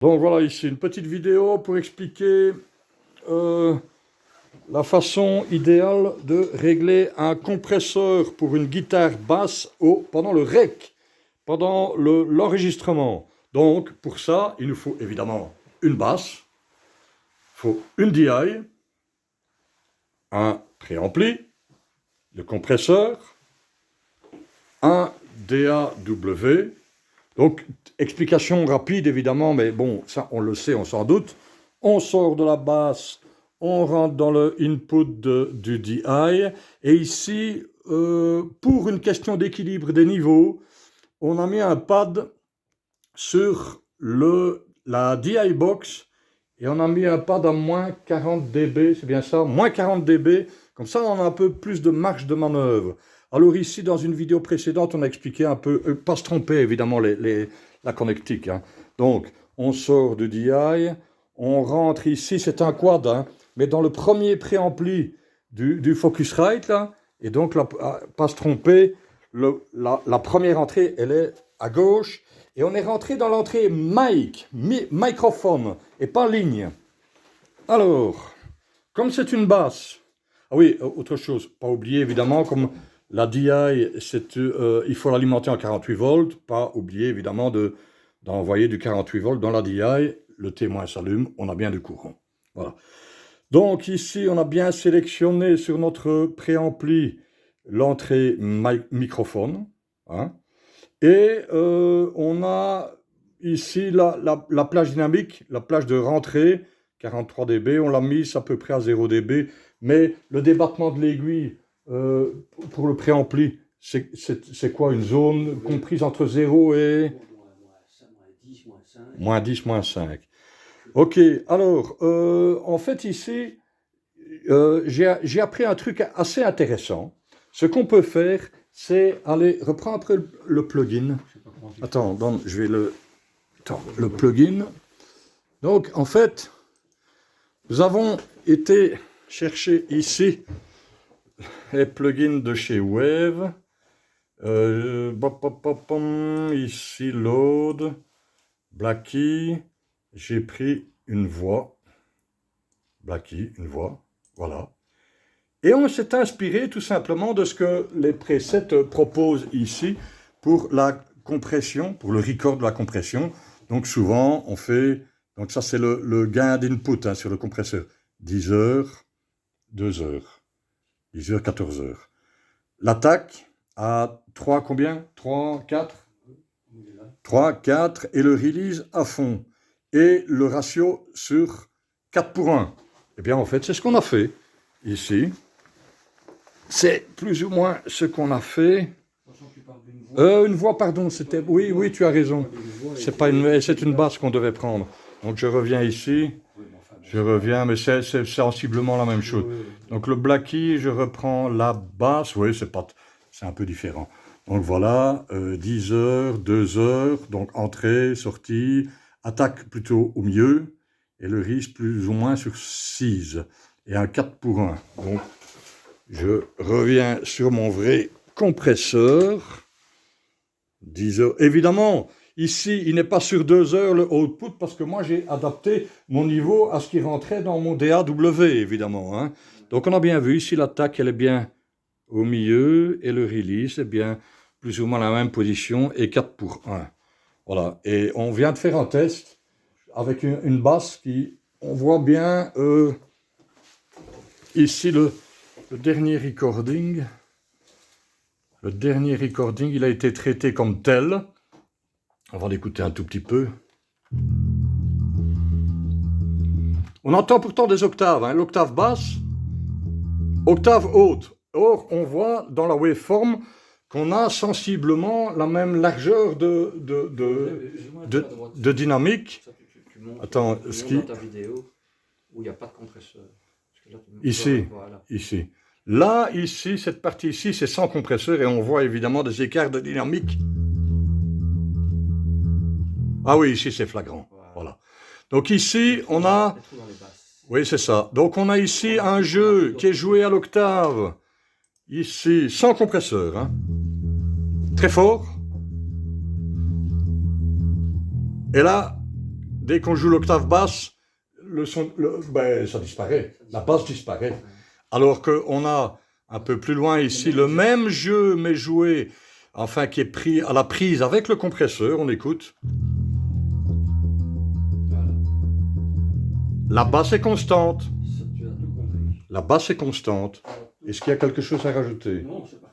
Donc voilà ici une petite vidéo pour expliquer la façon idéale de régler un compresseur pour une guitare basse pendant le rec, pendant l'enregistrement. Donc pour ça, il nous faut évidemment une basse, il faut une DI, un préampli, le compresseur, un DAW. Donc, explication rapide évidemment, mais bon, ça on le sait, on s'en doute. On sort de la basse, on rentre dans le input du DI, et ici, pour une question d'équilibre des niveaux, on a mis un pad sur la DI box, et on a mis un pad à moins 40 dB, c'est bien ça, moins 40 dB, comme ça on a un peu plus de marge de manœuvre. Alors ici, dans une vidéo précédente, on a expliqué un peu, pas se tromper évidemment la connectique. Hein. Donc, on sort du DI, on rentre ici, c'est un quad, hein, mais dans le premier préampli du Focusrite, là, et donc, pas se tromper, la première entrée, elle est à gauche, et on est rentré dans l'entrée microphone, et pas ligne. Alors, comme c'est une basse, ah oui, autre chose, pas oublier évidemment, comme la DI, il faut l'alimenter en 48 volts, pas oublier évidemment d'envoyer du 48 volts dans la DI, le témoin s'allume, on a bien du courant. Voilà. Donc ici, on a bien sélectionné sur notre préampli l'entrée microphone, hein, et on a ici la plage dynamique, la plage de rentrée, 43 dB, on l'a mise à peu près à 0 dB, mais le débattement de l'aiguille pour le préampli, c'est quoi une zone comprise entre 0 et... moins 10, moins 5. Ok, alors, en fait ici, j'ai appris un truc assez intéressant. Ce qu'on peut faire, c'est aller reprendre après le plugin. Attends, donc, je vais le plugin. Donc, en fait, nous avons été chercher ici les plugins de chez Wave. Ici, Load, Blackie. J'ai pris une voix. Blackie, une voix. Voilà. Et on s'est inspiré tout simplement de ce que les presets proposent ici pour la compression, pour le record de la compression. Donc souvent, on fait... Donc ça, c'est le gain d'input hein, sur le compresseur. 10 heures, 2 heures. 10 heures, 14 heures. L'attaque à 3 combien 3, 4 3, 4 et le release à fond. Et le ratio sur 4 pour 1. Eh bien, en fait, c'est ce qu'on a fait ici. C'est plus ou moins ce qu'on a fait. Une voix, pardon, c'était... Oui, oui, tu as raison. C'est une basse qu'on devait prendre. Donc je reviens ici. Je reviens, mais c'est sensiblement la même chose. Donc le Blackie, je reprends la basse. Oui, c'est un peu différent. Donc voilà, 10 heures, 2 heures, donc entrée, sortie, attaque plutôt au milieu, et le risque plus ou moins sur 6, et un 4 pour 1. Donc je reviens sur mon vrai compresseur. 10 heures. Évidemment, ici, il n'est pas sur 2 heures le output parce que moi, j'ai adapté mon niveau à ce qui rentrait dans mon DAW, évidemment. Hein. Donc, on a bien vu, ici, l'attaque, elle est bien au milieu et le release est bien plus ou moins la même position et 4 pour 1. Voilà. Et on vient de faire un test avec une basse qui, on voit bien ici le dernier recording. Le dernier recording, il a été traité comme tel. On va l'écouter un tout petit peu. On entend pourtant des octaves, hein, l'octave basse, octave haute. Or, on voit dans la waveform qu'on a sensiblement la même largeur de dynamique. Attends, ce qui... ta vidéo où il n'y a pas de compresseur. Ici, ici. Là, ici, cette partie ici, c'est sans compresseur et on voit évidemment des écarts de dynamique. Ah oui, ici, c'est flagrant. Voilà. Donc ici, on a... Oui, c'est ça. Donc on a ici un jeu qui est joué à l'octave. Ici, sans compresseur. Hein. Très fort. Et là, dès qu'on joue l'octave basse, le son, ben, ça disparaît. La basse disparaît. Ouais. Alors qu'on a un peu plus loin ici le même jeu, mais joué, enfin qui est pris à la prise avec le compresseur. On écoute. Voilà. La basse est constante. Ça, tu as tout compris. La basse est constante. Est-ce qu'il y a quelque chose à rajouter? Non, c'est pas